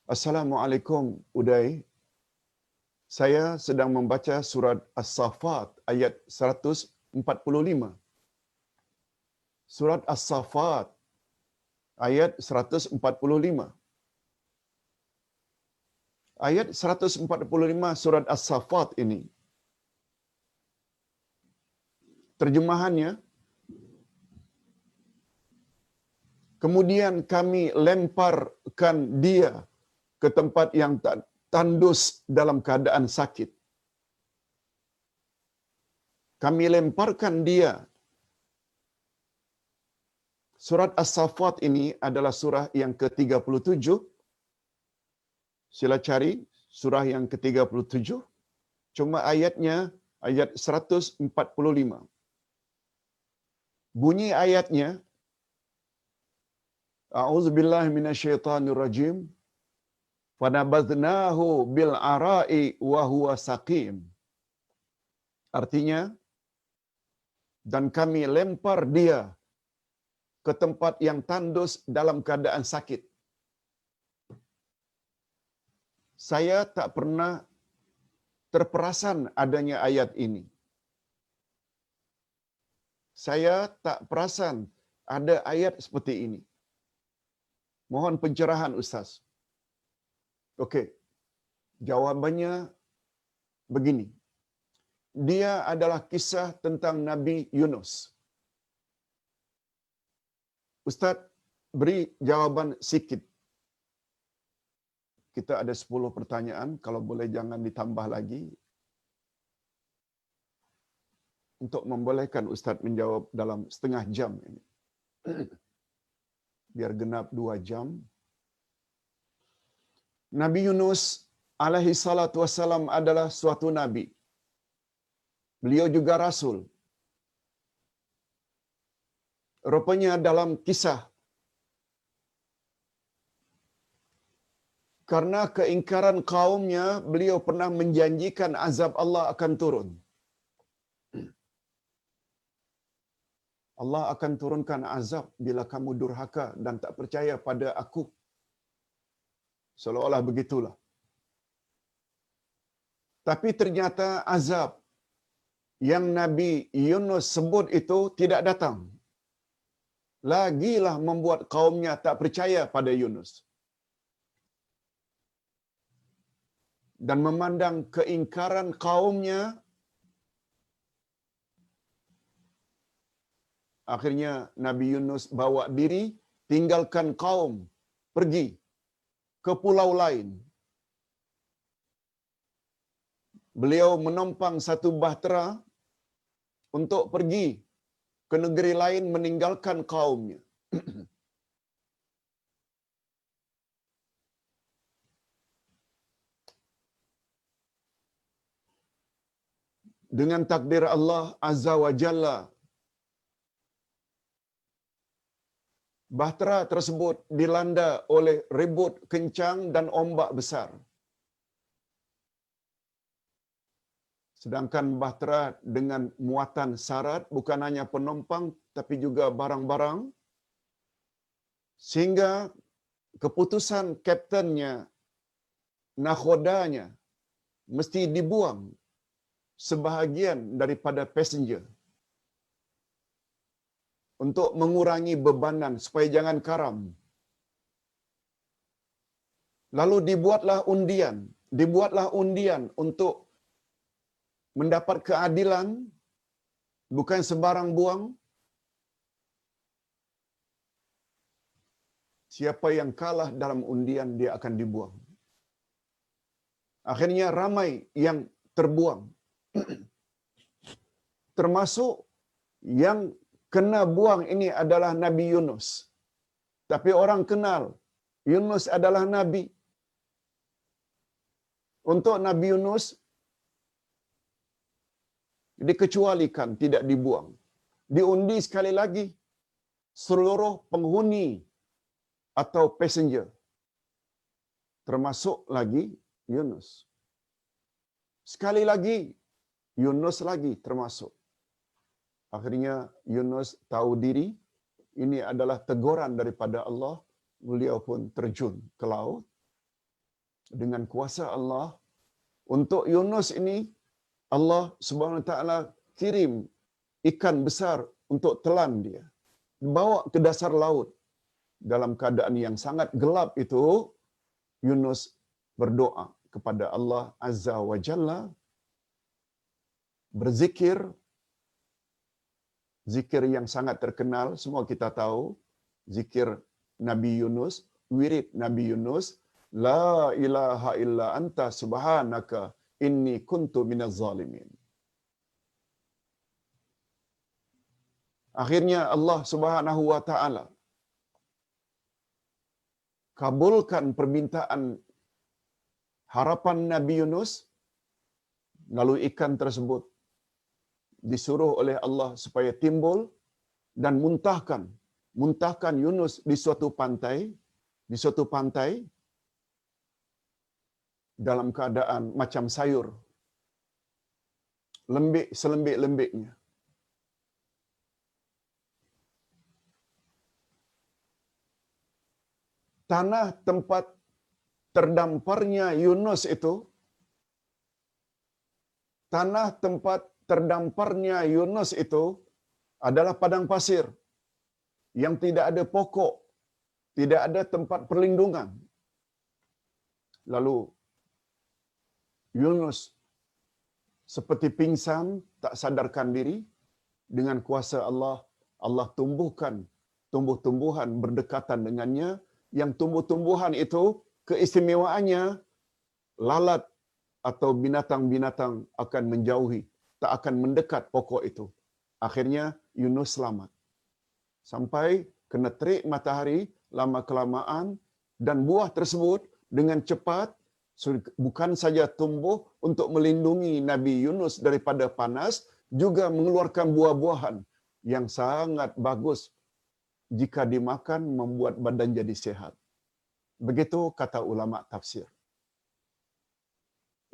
Assalamualaikum Uday. Saya sedang membaca surat As-Saffat ayat 145. Surat As-Saffat ayat 145. Ayat 145 surat As-Saffat ini, terjemahannya, kemudian kami lemparkan dia ke tempat yang tandus dalam keadaan sakit. Kami lemparkan dia. Surat As-Saffat ini adalah surah yang ke-37. Sila cari surah yang ke-37. Cuma ayatnya ayat 145. Bunyi ayatnya, A'udzubillahi minasyaitonirrajim. Fanabadhnahu bil ara'i wa huwa saqim. Artinya, dan kami lempar dia ke tempat yang tandus dalam keadaan sakit. Saya tak pernah terperasan adanya ayat ini. Saya tak perasan ada ayat seperti ini. Mohon pencerahan Ustaz. Okey. Jawabannya begini. Dia adalah kisah tentang Nabi Yunus. Ustaz, beri jawaban sikit. Kita ada 10 pertanyaan, kalau boleh jangan ditambah lagi. Untuk membolehkan Ustaz menjawab dalam setengah jam ini. Biar genap 2 jam. Nabi Yunus alaihi salatu wassalam adalah suatu nabi. Beliau juga rasul. Rupanya dalam kisah, karena keingkaran kaumnya, beliau pernah menjanjikan azab Allah akan turun. Allah akan turunkan azab bila kamu durhaka dan tak percaya pada aku. Seolah-olah begitulah. Tapi ternyata azab yang Nabi Yunus sebut itu tidak datang. Lagilah membuat kaumnya tak percaya pada Yunus. Dan memandang keingkaran kaumnya, akhirnya Nabi Yunus bawa diri, tinggalkan kaum, pergi ke pulau lain. Beliau menumpang satu bahtera untuk pergi ke negeri lain meninggalkan kaumnya. Dengan takdir Allah Azza wa Jalla, bahtera tersebut dilanda oleh ribut kencang dan ombak besar. Sedangkan bahtera dengan muatan syarat, bukan hanya penumpang tapi juga barang-barang, sehingga keputusan kaptennya, nakhodanya, mesti dibuang sebahagian daripada passenger untuk mengurangi bebanan supaya jangan karam. Lalu dibuatlah undian untuk mendapat keadilan, bukan sembarang buang. Siapa yang kalah dalam undian, dia akan dibuang. Akhirnya ramai yang terbuang. Termasuk yang kena buang ini adalah Nabi Yunus. Tapi orang kenal Yunus adalah Nabi. Untuk Nabi Yunus dikecualikan, tidak dibuang. Diundi sekali lagi seluruh penghuni atau passenger. Termasuk lagi Yunus. Sekali lagi, Yunus lagi termasuk. Akhirnya Yunus tahu diri, ini adalah teguran daripada Allah. Beliau pun terjun ke laut. dengan kuasa Allah untuk Yunus ini. Allah Subhanahu wa taala kirim ikan besar untuk telan dia, bawa ke dasar laut. Dalam keadaan yang sangat gelap itu, Yunus berdoa kepada Allah Azza wa Jalla, berzikir, zikir yang sangat terkenal, semua kita tahu, zikir Nabi Yunus, wirid Nabi Yunus, la ilaha illa anta subhanaka inni kuntu minaz zalimin. Akhirnya Allah Subhanahu wa taala kabulkan permintaan harapan Nabi Yunus, lalu ikan tersebut disuruh oleh Allah supaya timbul dan muntahkan Yunus di suatu pantai dalam keadaan macam sayur, lembik selembik-lembiknya. Tanah tempat terdamparnya Yunus itu, adalah padang pasir yang tidak ada pokok, tidak ada tempat perlindungan. Lalu Yunus seperti pingsan, tak sadarkan diri. Dengan kuasa Allah, Allah tumbuhkan tumbuh-tumbuhan berdekatan dengannya. Yang tumbuh-tumbuhan itu keistimewaannya, lalat atau binatang-binatang akan menjauhi, tak akan mendekat pokok itu. Akhirnya Yunus selamat. Sampai kena terik matahari lama-kelamaan, dan buah tersebut dengan cepat bukan saja tumbuh untuk melindungi Nabi Yunus daripada panas, juga mengeluarkan buah-buahan yang sangat bagus. Jika dimakan, membuat badan jadi sehat. Begitu kata ulama tafsir.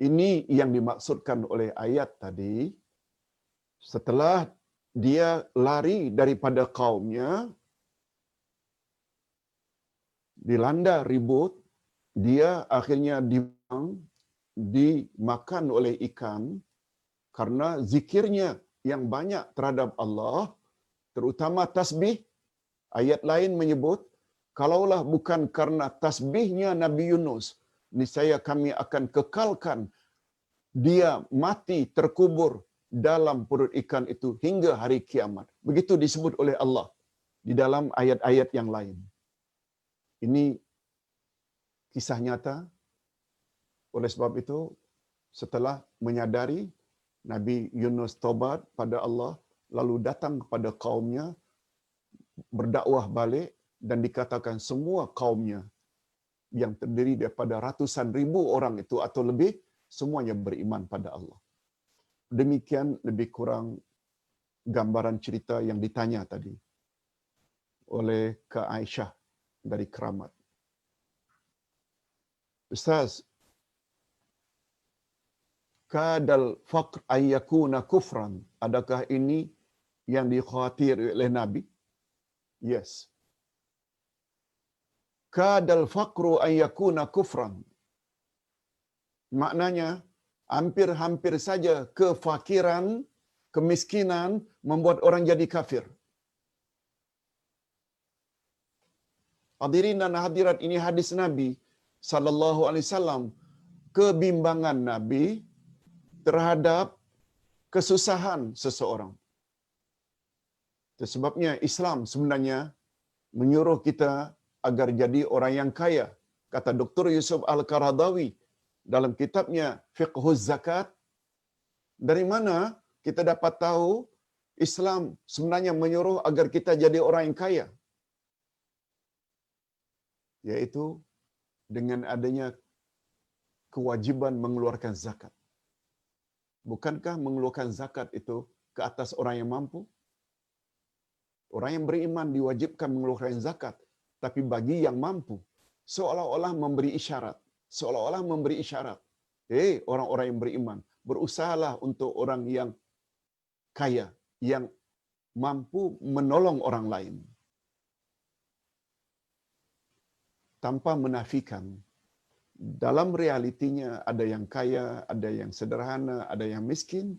Ini yang dimaksudkan oleh ayat tadi. Setelah dia lari daripada kaumnya, dilanda ribut, dia akhirnya dimakan oleh ikan karena zikirnya yang banyak terhadap Allah, terutama tasbih. Ayat lain menyebut, kalaulah bukan karena tasbihnya Nabi Yunus, niscaya kami akan kekalkan dia mati terkubur dalam perut ikan itu hingga hari kiamat. Begitu disebut oleh Allah di dalam ayat-ayat yang lain. Ini kisah nyata. Oleh sebab itu, setelah menyadari Nabi Yunus taubat pada Allah, lalu datang kepada kaumnya, berdakwah balik, dan dikatakan semua kaumnya yang terdiri daripada ratusan ribu orang itu atau lebih, semuanya beriman pada Allah. Demikian lebih kurang gambaran cerita yang ditanya tadi oleh Kak Aisyah dari Keramat. Ustaz, kadal faqr ayyakuna kufran. Adakah ini yang dikhawatiri oleh Nabi? Yes. Kadal faqru ayyakuna kufran. Maknanya, hampir saja kefakiran, kemiskinan membuat orang jadi kafir. Hadirin dan hadirat, ini hadis Nabi sallallahu alaihi wasallam, kebimbangan Nabi terhadap kesusahan seseorang. Sebabnya Islam sebenarnya menyuruh kita agar jadi orang yang kaya. Kata Dr. Yusuf Al-Qaradawi dalam kitabnya Fiqhuz Zakat, dari mana kita dapat tahu Islam sebenarnya menyuruh agar kita jadi orang yang kaya? Yaitu dengan adanya kewajiban mengeluarkan zakat. Bukankah mengeluarkan zakat itu ke atas orang yang mampu? Orang yang beriman diwajibkan mengeluarkan zakat, tapi bagi yang mampu, seolah-olah memberi isyarat. Orang-orang yang beriman, berusahalah untuk orang yang kaya, yang mampu menolong orang lain. Tanpa menafikan dalam realitinya ada yang kaya, ada yang sederhana, ada yang miskin.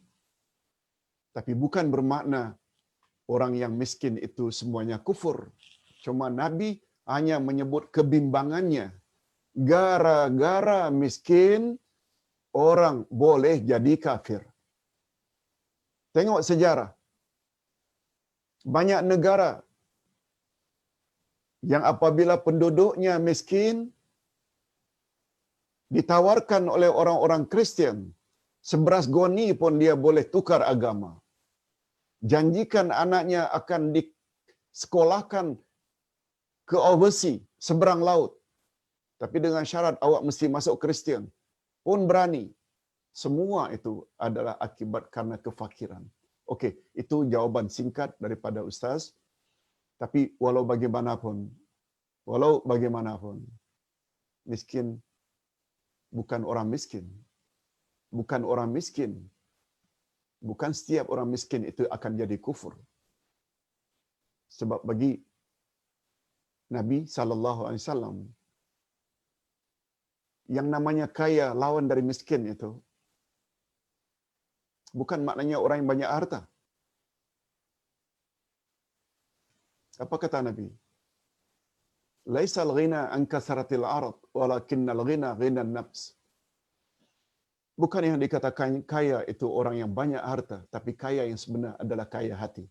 Tapi bukan bermakna orang yang miskin itu semuanya kufur. Cuma Nabi hanya menyebut kebimbangannya. Gara-gara miskin, orang boleh jadi kafir. Tengok sejarah. Banyak negara yang apabila penduduknya miskin, ditawarkan oleh orang-orang Kristian, seberas goni pun dia boleh tukar agama. Janjikan anaknya akan disekolahkan ke overseas, seberang laut. Tapi dengan syarat awak mesti masuk Kristian. Pun berani. Semua itu adalah akibat karena kefakiran. Okey, itu jawapan singkat daripada Ustaz. Tapi walau bagaimanapun, miskin bukan orang miskin. Bukan orang miskin. Bukan setiap orang miskin itu akan jadi kufur. Sebab bagi Nabi SAW, yang namanya kaya lawan dari miskin itu bukan maknanya orang yang banyak harta. Apa kata Nabi? Laisal ghina an kasratil arad, walakinnal ghina ghina an-nafs. Bukan yang dikatakan kaya itu orang yang banyak harta, tapi kaya yang sebenar adalah kaya hati.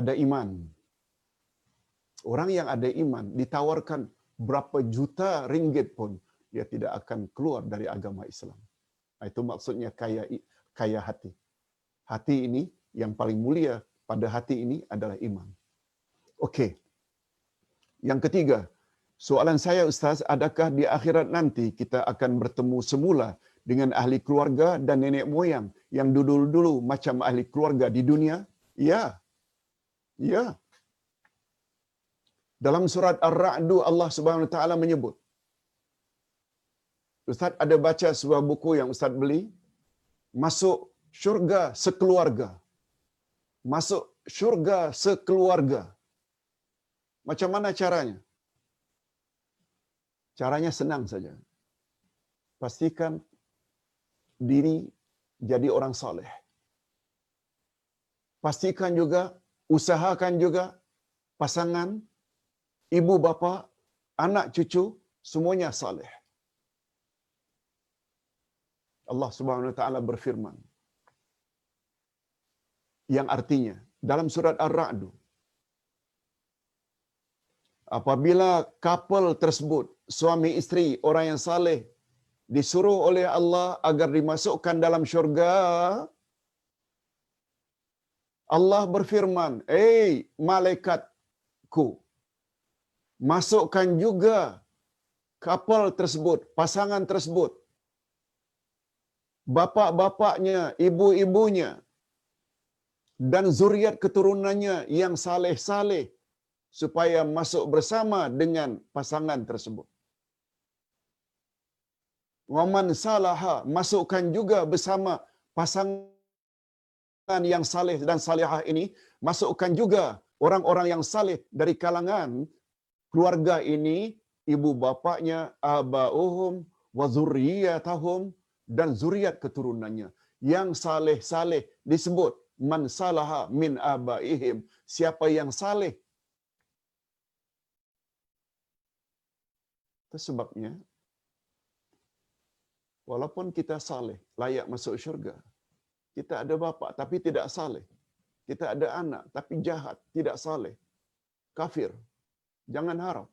Ada iman. Orang yang ada iman ditawarkan berapa juta ringgit pun dia tidak akan keluar dari agama Islam. Itu maksudnya kaya hati. Hati ini yang paling mulia pada hati ini adalah iman. Okey. Yang ketiga, soalan saya Ustaz, adakah di akhirat nanti kita akan bertemu semula dengan ahli keluarga dan nenek moyang yang dulu-dulu macam ahli keluarga di dunia? Ya. Ya. Dalam surat Ar-Ra'd Allah Subhanahu Wa Taala menyebut. Ustaz ada baca sebuah buku yang Ustaz beli, Masuk Syurga Sekeluarga. Masuk Syurga Sekeluarga. Macam mana caranya? Caranya senang saja. Pastikan diri jadi orang soleh. Pastikan juga, usahakan juga pasangan, ibu bapa, anak cucu semuanya saleh. Allah Subhanahu Wa Taala berfirman yang artinya dalam surat Ar-Ra'd, apabila couple tersebut, suami isteri, orang yang saleh, disuruh oleh Allah agar dimasukkan dalam syurga, Allah berfirman, malaikatku, masukkan juga couple tersebut, pasangan tersebut, bapa-bapaknya, ibu-ibunya, dan zuriat keturunannya yang saleh-saleh, supaya masuk bersama dengan pasangan tersebut. Waman salaha, masukkan juga bersama pasangan yang saleh dan salihah ini, masukkan juga orang-orang yang saleh dari kalangan keluarga ini, ibu bapaknya, abauhum wa zurriyatahum, dan zuriat keturunannya yang saleh-saleh disebut man salaha min abaihim, siapa yang saleh. Itu sebabnya walaupun kita saleh, layak masuk syurga, kita ada bapa tapi tidak saleh, kita ada anak tapi jahat, tidak saleh, kafir, jangan harap.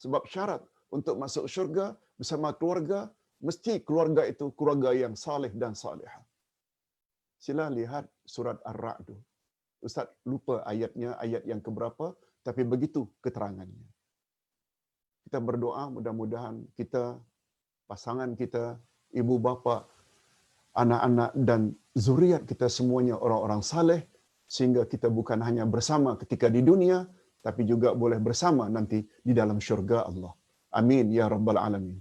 Sebab syarat untuk masuk syurga bersama keluarga, mesti keluarga itu keluarga yang saleh dan salihah. Sila lihat surat Ar-Ra'd. Ustaz lupa ayatnya, ayat yang keberapa, tapi begitu keterangannya. Kita berdoa mudah-mudahan kita, pasangan kita, ibu bapa, anak-anak dan zuriat kita semuanya orang-orang saleh, sehingga kita bukan hanya bersama ketika di dunia, tapi juga boleh bersama nanti di dalam syurga Allah. Amin ya rabbal alamin.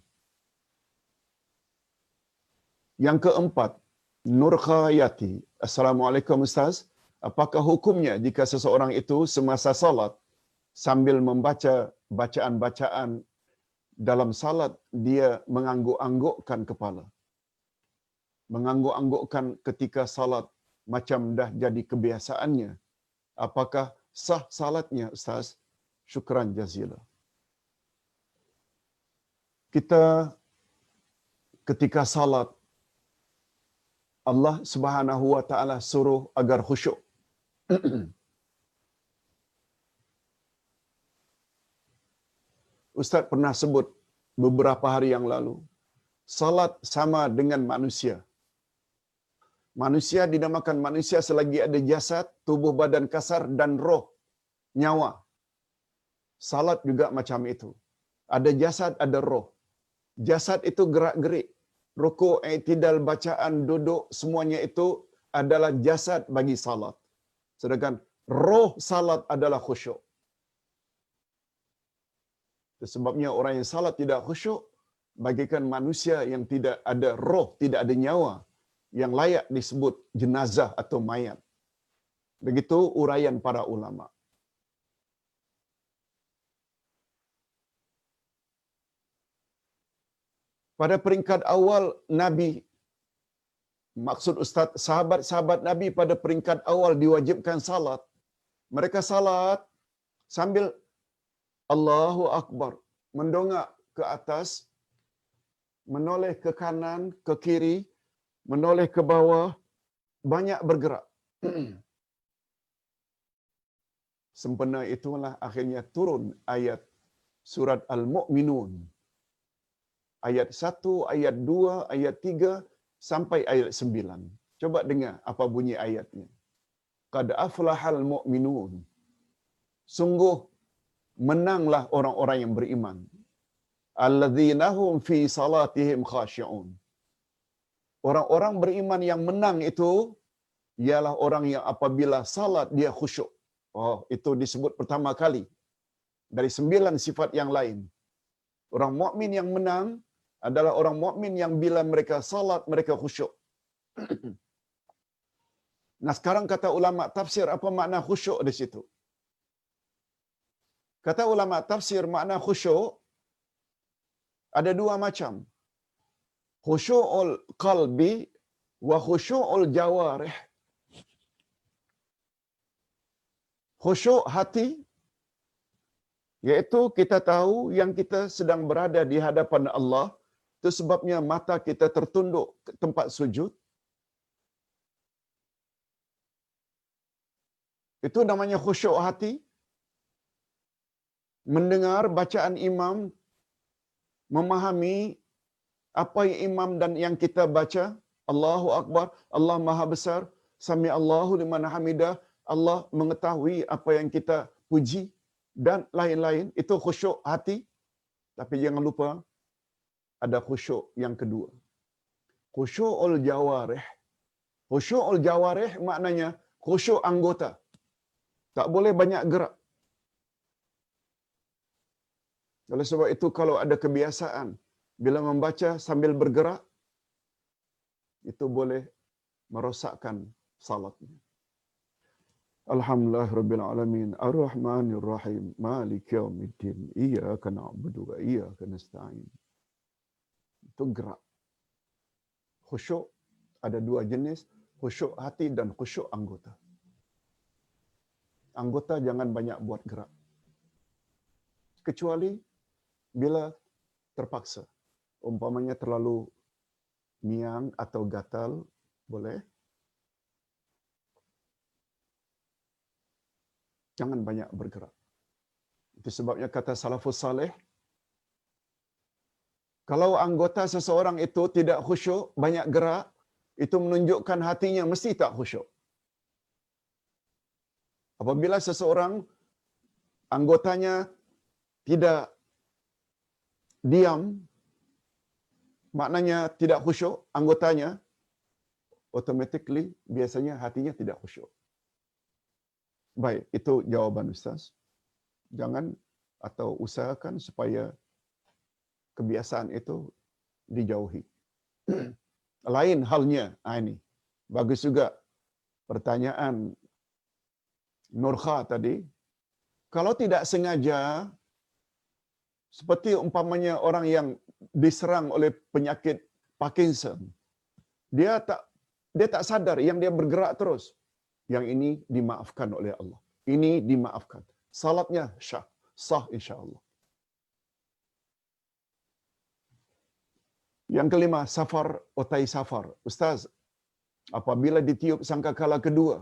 Yang keempat, Nur Khayati. Assalamualaikum Ustaz. Apakah hukumnya jika seseorang itu semasa salat sambil membaca bacaan-bacaan dalam salat dia mengangguk-anggukkan kepala. Mengangguk-anggukkan ketika salat macam dah jadi kebiasaannya. Apakah sah salatnya, Ustaz? Syukran jazila. Kita ketika salat, Allah Subhanahu wa taala suruh agar khusyuk. Ustaz pernah sebut beberapa hari yang lalu, salat sama dengan manusia. Manusia dinamakan manusia selagi ada jasad, tubuh badan kasar dan roh, nyawa. Salat juga macam itu. Ada jasad, ada roh. Jasad itu gerak-gerik. Rukuk, i'tidal, bacaan, duduk, semuanya itu adalah jasad bagi salat. Sedangkan roh salat adalah khusyuk. Sebabnya orang yang salat tidak khusyuk bagikan manusia yang tidak ada roh, tidak ada nyawa, yang layak disebut jenazah atau mayat. Begitu uraian para ulama. Pada peringkat awal Nabi, maksud Ustaz, sahabat-sahabat Nabi pada peringkat awal diwajibkan salat. Mereka salat sambil Allahu Akbar, mendongak ke atas, menoleh ke kanan, ke kiri, menoleh ke bawah, banyak bergerak. Sempena itulah akhirnya turun ayat surat Al-Mu'minun. Ayat 1, ayat 2, ayat 3, sampai ayat 9. Coba dengar apa bunyi ayatnya. Qad aflahal mu'minun. Sungguh menanglah orang-orang yang beriman. Alladzina hum fi salatihim khashi'un. Orang-orang beriman yang menang itu ialah orang yang apabila salat dia khusyuk. Oh, itu disebut pertama kali dari 9 sifat yang lain. Orang mukmin yang menang adalah orang mukmin yang bila mereka salat mereka khusyuk. Nah, sekarang kata ulama tafsir apa makna khusyuk di situ? Kata ulama tafsir makna khusyuk ada dua macam. Khusyu'ul qalbi wa khusyu'ul jawarih. Khusyuk hati iaitu kita tahu yang kita sedang berada di hadapan Allah, itu sebabnya mata kita tertunduk ke tempat sujud. Itu namanya khusyuk hati. Mendengar bacaan imam, memahami apa yang imam dan yang kita baca, Allahu Akbar, Allah Maha Besar, Sami Allahu liman hamidah, Allah mengetahui apa yang kita puji, dan lain-lain. Itu khusyuk hati. Tapi jangan lupa, ada khusyuk yang kedua. Khusyukul jawarih. Khusyukul jawarih maknanya khusyuk anggota. Tak boleh banyak gerak. Oleh sebab itu kalau ada kebiasaan bila membaca sambil bergerak, itu boleh merosakkan salatnya. Alhamdulillah Rabbil Alamin, Ar-Rahmanir Rahim, Maliki Yawmiddin, Iyyaka na'budu wa iyyaka nasta'in. Itu gerak. Khusyuk ada dua jenis, khusyuk hati dan khusyuk anggota. Anggota jangan banyak buat gerak. Kecuali bila terpaksa. Umpamanya terlalu miang atau gatal, boleh. Jangan banyak bergerak. Itu sebabnya kata salafus saleh, kalau anggota seseorang itu tidak khusyuk, banyak gerak, itu menunjukkan hatinya mesti tak khusyuk. Apabila seseorang anggotanya tidak diam, maknanya tidak khusyuk anggotanya, automatically biasanya hatinya tidak khusyuk. Baik, itu jawaban Ustaz. Jangan atau usahakan supaya kebiasaan itu dijauhi. Lain halnya, ini bagus juga pertanyaan Nurkha tadi. Kalau tidak sengaja Seperti umpamanya orang yang diserang oleh penyakit Parkinson. Dia tak sadar yang dia bergerak terus. Yang ini dimaafkan oleh Allah. Ini dimaafkan. Salatnya sah insya-Allah. Yang kelima, safar otai safar. Ustaz, apabila ditiup sangkakala kedua,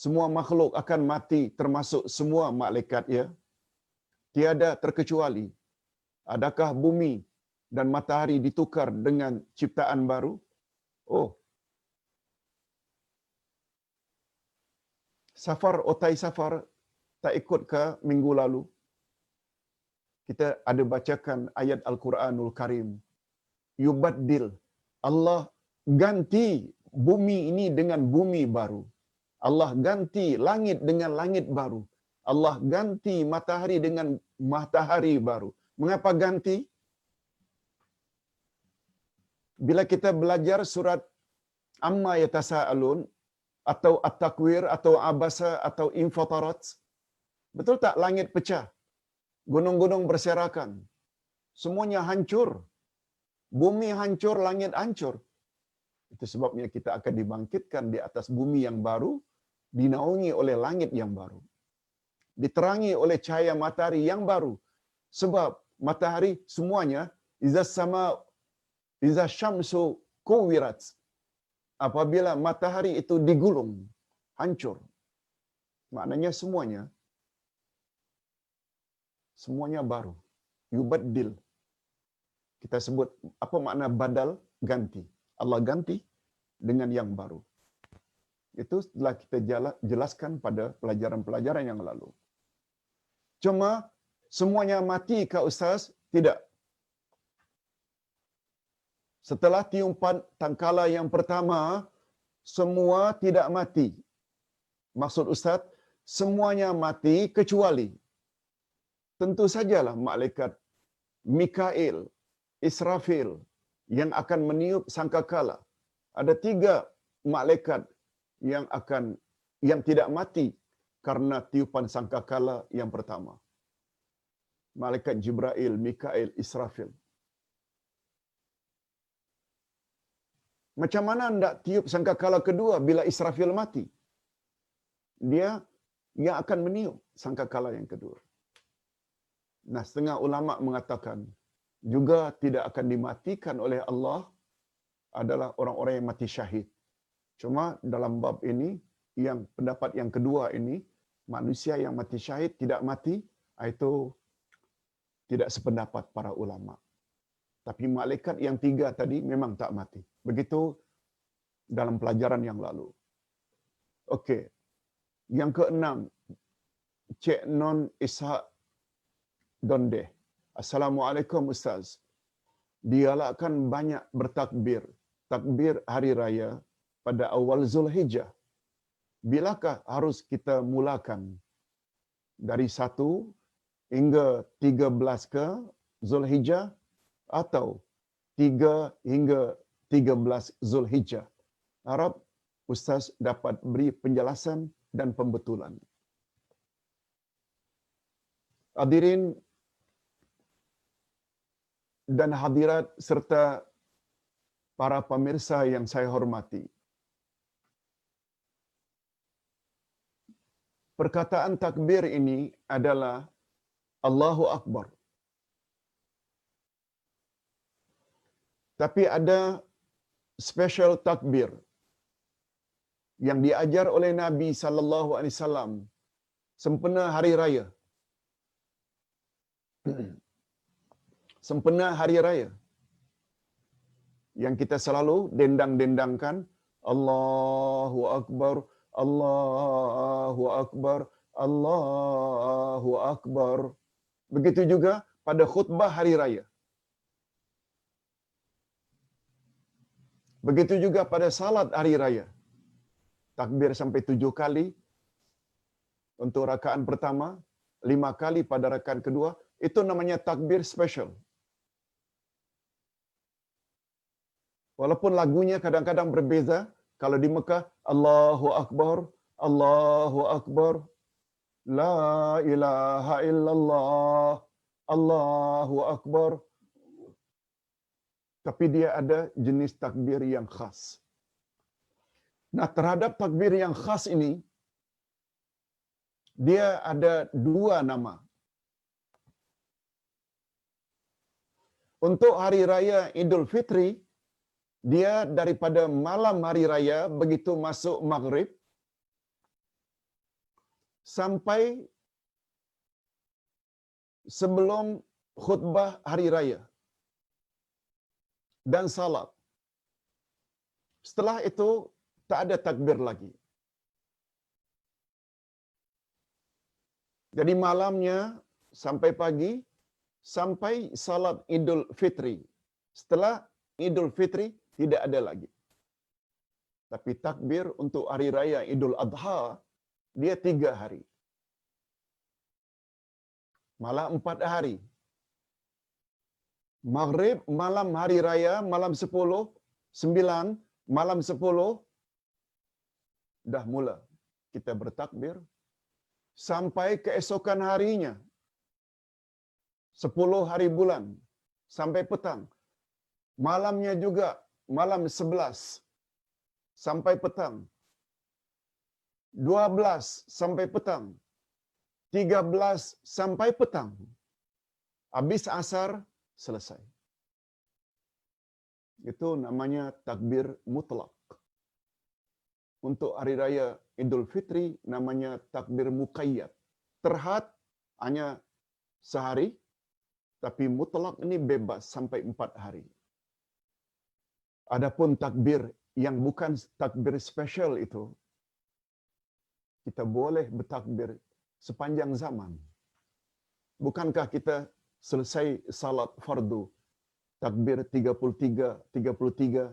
semua makhluk akan mati termasuk semua malaikat ya. Tiada terkecuali. Adakah bumi dan matahari ditukar dengan ciptaan baru? Oh. Safar otai safar tak ikut ke minggu lalu? Kita ada bacakan ayat Al-Quranul Karim. Yubaddil. Allah ganti bumi ini dengan bumi baru. Allah ganti langit dengan langit baru. Allah ganti matahari dengan matahari baru. Mengapa ganti? Bila kita belajar surat Amma Yatasa'alun atau At-Takwir atau Abasa atau Infatarat, betul tak langit pecah? Gunung-gunung berserakan. Semuanya hancur. Bumi hancur, langit hancur. Itu sebabnya kita akan dibangkitkan di atas bumi yang baru, dinaungi oleh langit yang baru. Diterangi oleh cahaya matahari yang baru. Sebab matahari semuanya, iza syamsu kuwirat. Apabila matahari itu digulung, hancur. Maknanya semuanya baru. Yubaddil. Kita sebut apa makna badal? Ganti. Allah ganti dengan yang baru. Itu telah kita jelaskan pada pelajaran-pelajaran yang lalu. Cuma semuanya mati ke Ustaz? Tidak. Setelah tiupan tangkala yang pertama, semua tidak mati. Maksud Ustaz, semuanya mati kecuali tentu sajalah malaikat Mikail, Israfil yang akan meniup sangkakala. Ada 3 malaikat yang tidak mati karena tiupan sangkakala yang pertama. Malaikat Jibril, Mikail, Israfil. Macam mana hendak tiup sangkakala kedua bila Israfil mati? Dia yang akan meniup sangkakala yang kedua. Nah, setengah ulama mengatakan juga tidak akan dimatikan oleh Allah adalah orang-orang yang mati syahid. Cuma dalam bab ini, yang pendapat yang kedua ini, manusia yang mati syahid tidak mati, itu tidak sependapat para ulama. Tapi malaikat yang 3 tadi memang tak mati. Begitu dalam pelajaran yang lalu. Okey. Yang keenam, Cik Non Ishak Donde. Assalamualaikum Ustaz. Digalakkan banyak bertakbir. Takbir hari raya pada awal Zulhijjah. Bilakah harus kita mulakan? Dari 1 hingga 13 ke Zulhijjah atau 3 hingga 13 Zulhijjah? Harap Ustaz dapat beri penjelasan dan pembetulan. Hadirin dan hadirat serta para pemirsa yang saya hormati. Perkataan takbir ini adalah Allahu Akbar. Tapi ada special takbir yang diajar oleh Nabi sallallahu alaihi wasallam sempena hari raya. Sempena hari raya yang kita selalu dendang-dendangkan, Allahu Akbar, Allahu Akbar, Allahu Akbar. Begitu juga pada khutbah hari raya. Begitu juga pada salat hari raya. Takbir sampai 7 kali untuk rakaat pertama, 5 kali pada rakaat kedua. Itu namanya takbir special. Walaupun lagunya kadang-kadang berbeza. Kalau di Mekah, Allahu Akbar, Allahu Akbar, La ilaha illallah, Allahu Akbar. Tapi dia ada jenis takbir yang khas. Nah, terhadap takbir yang khas ini, dia ada dua nama. Untuk hari raya Idul Fitri, dia daripada malam hari raya begitu masuk maghrib sampai sebelum khutbah hari raya dan salat. Setelah itu tak ada takbir lagi. Jadi malamnya sampai pagi sampai salat Idul Fitri. Setelah Idul Fitri tidak ada lagi. Tapi takbir untuk hari raya Idul Adha dia 3 hari. Malah 4 hari. Maghrib, malam hari raya, malam 10, 9, malam 10, dah mula kita bertakbir sampai keesokan harinya 10 hari bulan sampai petang. Malamnya juga malam 11 sampai petang. 12 sampai petang. 13 sampai petang. Habis asar selesai. Itu namanya takbir mutlak. Untuk hari raya Idul Fitri namanya takbir muqayyad. Terhad hanya sehari, tapi mutlak ini bebas sampai 4 hari. Adapun takbir yang bukan takbir spesial itu, kita boleh bertakbir sepanjang zaman. Bukankah kita selesai salat fardu, takbir 33, 33,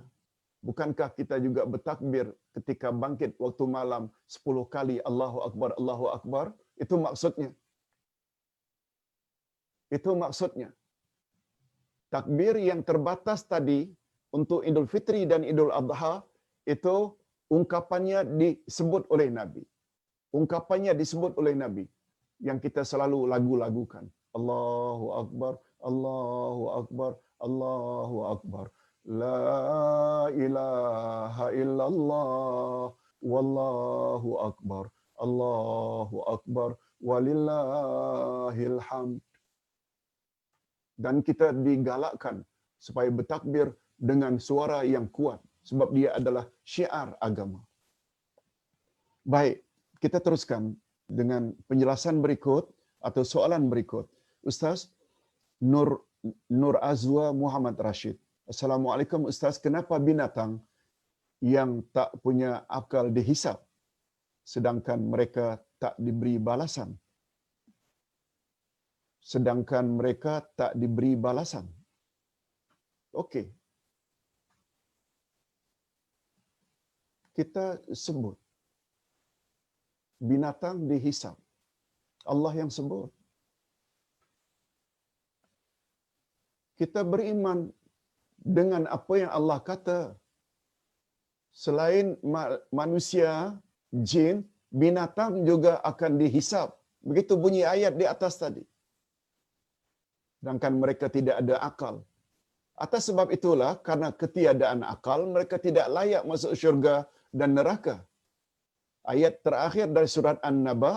bukankah kita juga bertakbir ketika bangkit waktu malam 10 kali Allahu Akbar, Allahu Akbar? Itu maksudnya. Itu maksudnya. Takbir yang terbatas tadi untuk Idul Fitri dan Idul Adha itu ungkapannya disebut oleh Nabi. Ungkapannya disebut oleh Nabi yang kita selalu lagu-lagukan. Allahu Akbar, Allahu Akbar, Allahu Akbar. La ilaha illallah, wallahu akbar, Allahu akbar, walillahil hamd. Dan kita digalakkan supaya bertakbir dengan suara yang kuat sebab dia adalah syiar agama. Baik, kita teruskan dengan penjelasan berikut atau soalan berikut. Ustaz Nur Azwa Muhammad Rashid. Assalamualaikum Ustaz, kenapa binatang yang tak punya akal dihisap sedangkan mereka tak diberi balasan? Sedangkan mereka tak diberi balasan. Okey. Kita sebut binatang dihisap. Allah yang sebut. Kita beriman dengan apa yang Allah kata. Selain manusia, jin, binatang juga akan dihisap. Begitu bunyi ayat di atas tadi. Sedangkan mereka tidak ada akal. Atas sebab itulah, karena ketiadaan akal, mereka tidak layak masuk syurga dan neraka. Ayat terakhir dari surat An-Naba,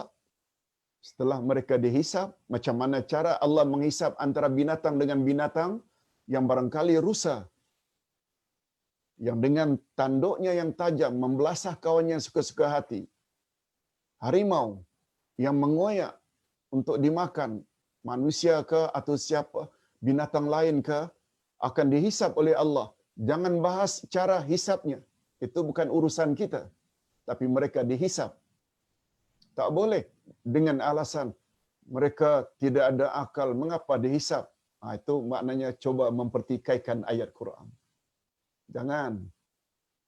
setelah mereka dihisap, macam mana cara Allah menghisap antara binatang dengan binatang yang barangkali rusa, yang dengan tanduknya yang tajam membelasah kawannya suka-suka hati. Harimau yang mengoyak untuk dimakan, manusia ke atau siapa, binatang lain ke, akan dihisap oleh Allah. Jangan bahas cara hisapnya. Itu bukan urusan kita. Tapi mereka dihisap. Tak boleh dengan alasan mereka tidak ada akal. Mengapa dihisap? Itu maknanya coba mempertikaikan ayat Quran. Jangan.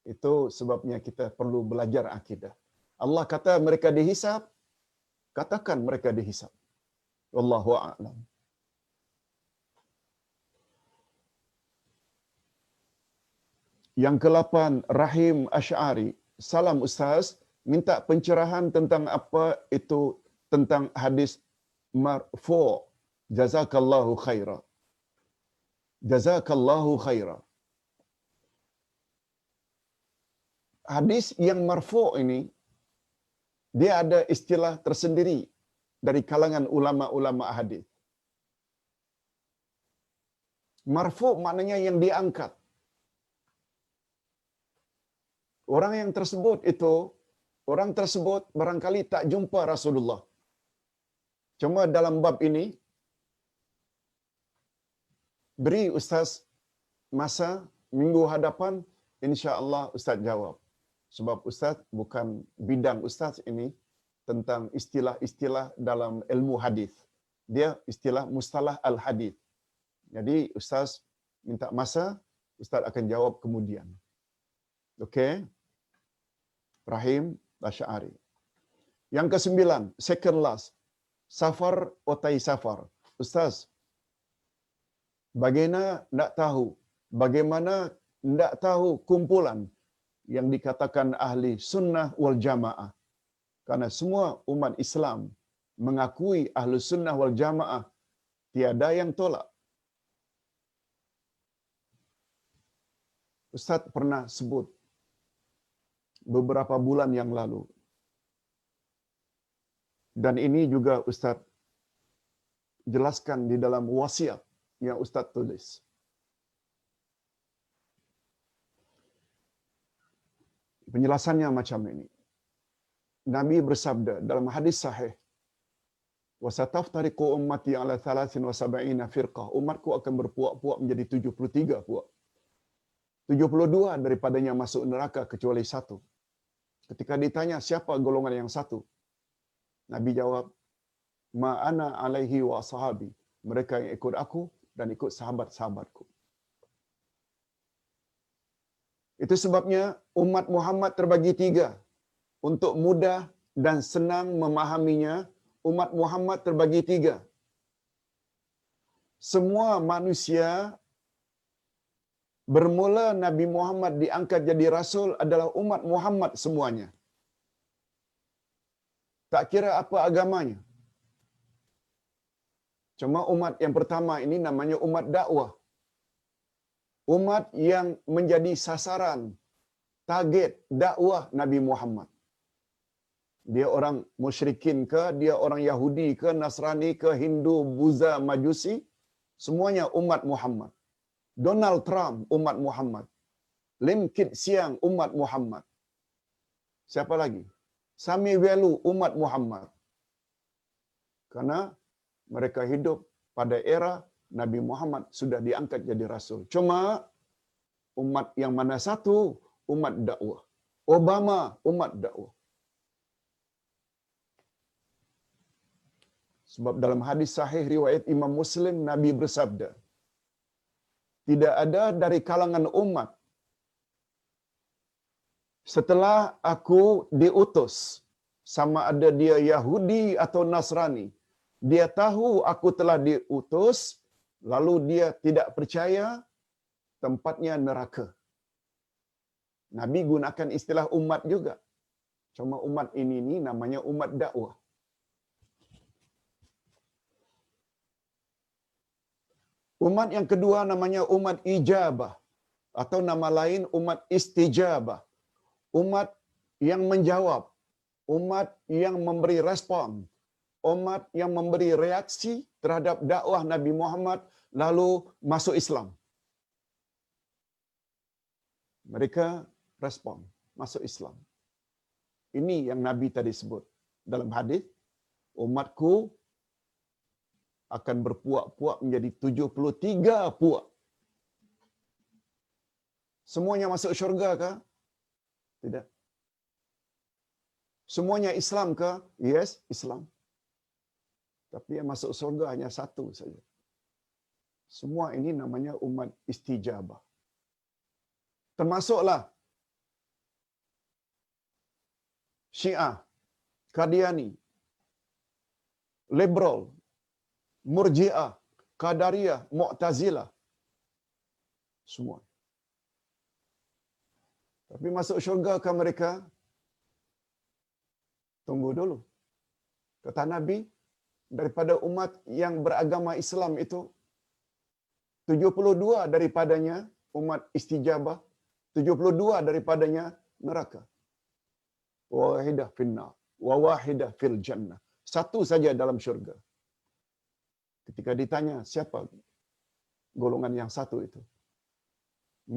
Itu sebabnya kita perlu belajar akidah. Allah kata mereka dihisap, katakan mereka dihisap. Wallahu a'lam. Yang ke-8, Rahim Asy'ari. Salam Ustaz, minta pencerahan tentang apa itu tentang hadis marfu' Jazakallahu khaira. Jazakallahu khaira. Hadis yang marfu' ini dia ada istilah tersendiri dari kalangan ulama-ulama hadis. Marfu' maknanya yang diangkat. Orang yang tersebut itu, orang tersebut barangkali tak jumpa Rasulullah. Cuma dalam bab ini, beri Ustaz masa minggu hadapan, insya-Allah Ustaz jawab. Sebab Ustaz bukan bidang Ustaz ini tentang istilah-istilah dalam ilmu hadis. Dia istilah mustalah al-hadis. Jadi Ustaz minta masa, Ustaz akan jawab kemudian. Okey. Rahim Asy'ari. Yang ke-9, second last. Safar otai safar. Ustaz, bagaimana tidak tahu kumpulan yang dikatakan ahli sunnah wal jamaah. Karena semua umat Islam mengakui ahli sunnah wal jamaah. Tiada yang tolak. Ustaz pernah sebut beberapa bulan yang lalu. Dan ini juga Ustaz jelaskan di dalam wasiat yang Ustaz tulis. Penjelasannya macam ini. Nabi bersabda dalam hadis sahih, "Wasataftariqu ummati ala 73 firqah." Umatku akan berpuak-puak menjadi 73 puak. 72 daripadanya masuk neraka kecuali satu. Ketika ditanya siapa golongan yang satu, Nabi jawab, "Ma ana alaihi wa sahabi." Mereka yang ikut aku dan ikut sahabat-sahabatku. Itu sebabnya umat Muhammad terbagi tiga. Untuk mudah dan senang memahaminya, umat Muhammad terbagi tiga. Semua manusia bermula Nabi Muhammad diangkat jadi Rasul adalah umat Muhammad semuanya. Tak kira apa agamanya. Cuma umat yang pertama ini namanya umat dakwah. Umat yang menjadi sasaran, target dakwah Nabi Muhammad. Dia orang musyrikin ke, dia orang Yahudi ke, Nasrani ke, Hindu, Buddha, Majusi, semuanya umat Muhammad. Donald Trump umat Muhammad. Lim Kit Siang umat Muhammad. Siapa lagi? Sami Welu umat Muhammad. Karena mereka hidup pada era Nabi Muhammad sudah diangkat jadi Rasul. Cuma umat yang mana satu? Umat dakwah. Obama umat dakwah. Sebab dalam hadis sahih riwayat Imam Muslim, Nabi bersabda, tidak ada dari kalangan umat setelah aku diutus, sama ada dia Yahudi atau Nasrani, dia tahu aku telah diutus, lalu dia tidak percaya, tempatnya neraka. Nabi gunakan istilah umat juga. Cuma umat ini namanya umat dakwah. Umat yang kedua namanya umat ijabah. Atau nama lain umat istijabah. Umat yang menjawab. Umat yang memberi respon. Umat yang memberi reaksi terhadap dakwah Nabi Muhammad lalu masuk Islam. Mereka respon, masuk Islam. Ini yang Nabi tadi sebut dalam hadis, umatku akan berpuak-puak menjadi 73 puak. Semuanya masuk syurga ke? Tidak. Semuanya Islam ke? Yes, Islam. Tapi yang masuk syurga hanya satu saja. Semua ini namanya umat istijabah. Termasuklah Syiah, Qadiani, Liberal, Murji'ah, Qadariyah, Mu'tazilah. Semua. Tapi masuk syurga ke mereka? Tunggu dulu. Kata Nabi, daripada umat yang beragama Islam itu 72 daripadanya umat istijabah, 72 daripadanya neraka. Wahidah finnar, wa wahidah fil jannah. Satu saja dalam syurga. Ketika ditanya siapa golongan yang satu itu?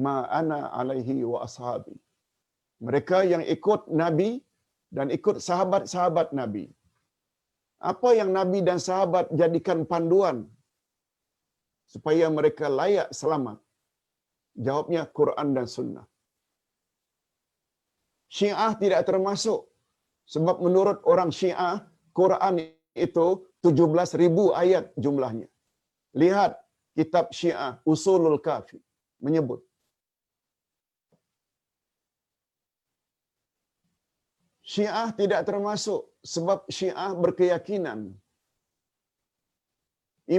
Ma ana alaihi wa ashabi. Mereka yang ikut Nabi dan ikut sahabat-sahabat Nabi. Apa yang Nabi dan sahabat jadikan panduan supaya mereka layak selamat? Jawabnya Quran dan Sunnah. Syiah tidak termasuk. Sebab menurut orang Syiah, Quran itu 17,000 ayat jumlahnya. Lihat kitab Syiah, Usulul Kafi, menyebut. Syiah tidak termasuk sebab Syiah berkeyakinan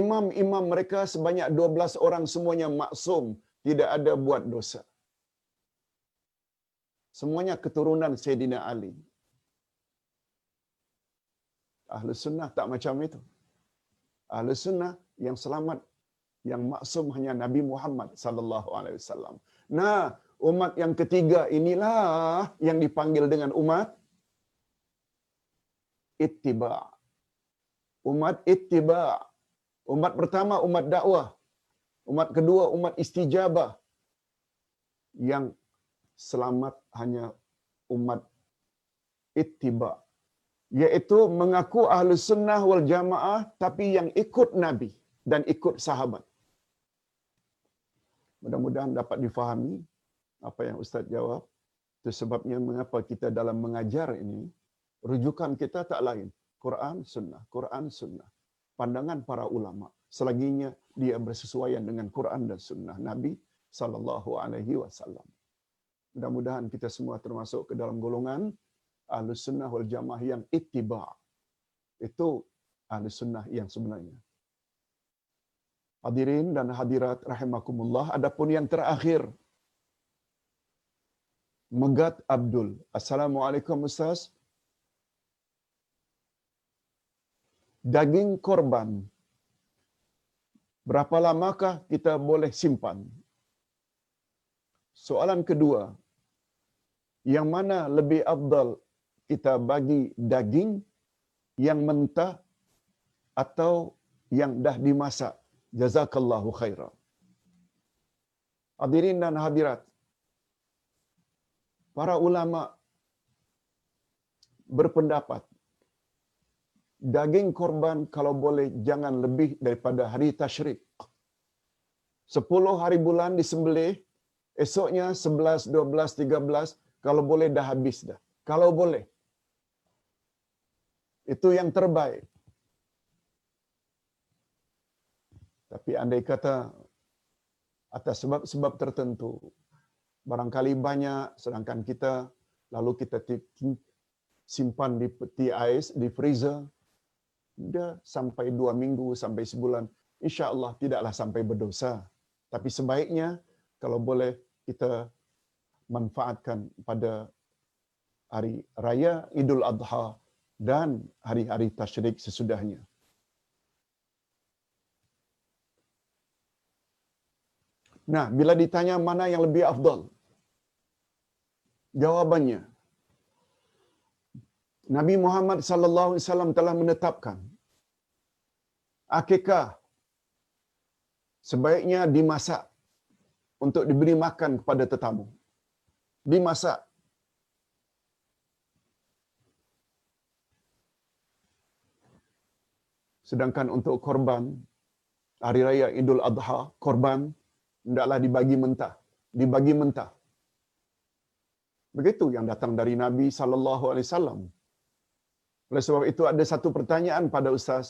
imam-imam mereka sebanyak 12 orang semuanya maksum, tidak ada buat dosa. Semuanya keturunan Sayyidina Ali. Ahlus Sunnah tak macam itu. Ahlus Sunnah yang selamat, yang maksum hanya Nabi Muhammad sallallahu alaihi wasallam. Nah, umat yang ketiga inilah yang dipanggil dengan umat ittiba. Umat ittiba. Umat pertama umat dakwah. Umat kedua umat istijabah. Yang selamat hanya umat ittiba, yaitu mengaku Ahlus Sunnah wal Jamaah tapi yang ikut Nabi dan ikut sahabat. Mudah-mudahan dapat difahami apa yang Ustaz jawab. Itu sebabnya mengapa kita dalam mengajar ini rujukan kita tak lain Quran Sunnah, Quran Sunnah. Pandangan para ulama selaginya dia bersesuaian dengan Quran dan Sunnah Nabi sallallahu alaihi wasallam. Mudah-mudahan kita semua termasuk ke dalam golongan Ahlus Sunnah wal Jamaah yang ittiba. Itu Ahlus Sunnah yang sebenarnya. Hadirin dan hadirat rahimakumullah, adapun yang terakhir Megat Abdul. Assalamualaikum Ustaz. Daging korban berapa lamakah kita boleh simpan? Soalan kedua, yang mana lebih afdal kita bagi daging yang mentah atau yang dah dimasak? Jazakallahu khairan. Hadirin dan hadirat, para ulama berpendapat daging korban kalau boleh jangan lebih daripada hari tasyrik. 10 hari bulan disembelih, esoknya 11, 12, 13, kalau boleh dah habis dah. Kalau boleh. Itu yang terbaik. Tapi andai kata atas sebab-sebab tertentu, barangkali banyak sedangkan kita lalu kita simpan di peti ais, di freezer, dia sampai 2 minggu, sampai sebulan, insya-Allah tidaklah sampai berdosa. Tapi sebaiknya kalau boleh kita manfaatkan pada hari raya Idul Adha dan hari-hari tasyrik sesudahnya. Nah, bila ditanya mana yang lebih afdal? Jawabannya, Nabi Muhammad sallallahu alaihi wasallam telah menetapkan akikah sebaiknya dimasak untuk diberi makan kepada tetamu. Dimasak. Sedangkan untuk korban hari raya Idul Adha, korban hendaklah dibagi mentah, dibagi mentah. Begitu yang datang dari Nabi sallallahu alaihi wasallam. Oleh sebab itu ada satu pertanyaan pada Ustaz,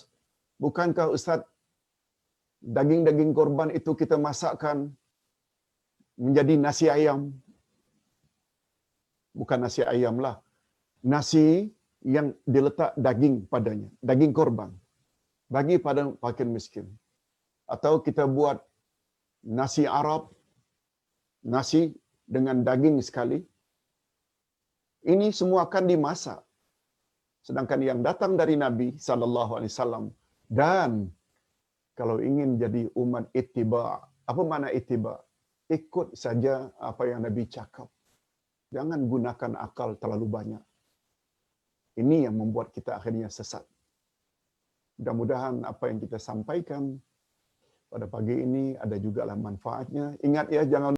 bukankah Ustaz daging-daging korban itu kita masakkan menjadi nasi ayam? Bukan nasi ayam lah. Nasi yang diletak daging padanya, daging korban. Bagi pada fakir miskin. Atau kita buat nasi Arab, nasi dengan daging sekali. Ini semua akan dimasak. Sedangkan yang datang dari Nabi sallallahu alaihi wasallam Dan kalau ingin jadi umat ittiba, apa makna ittiba? Ikut saja apa yang Nabi cakap. Jangan gunakan akal terlalu banyak. Ini yang membuat kita akhirnya sesat. Mudah-mudahan apa yang kita sampaikan pada pagi ini ada juga manfaatnya. Ingat ya, jangan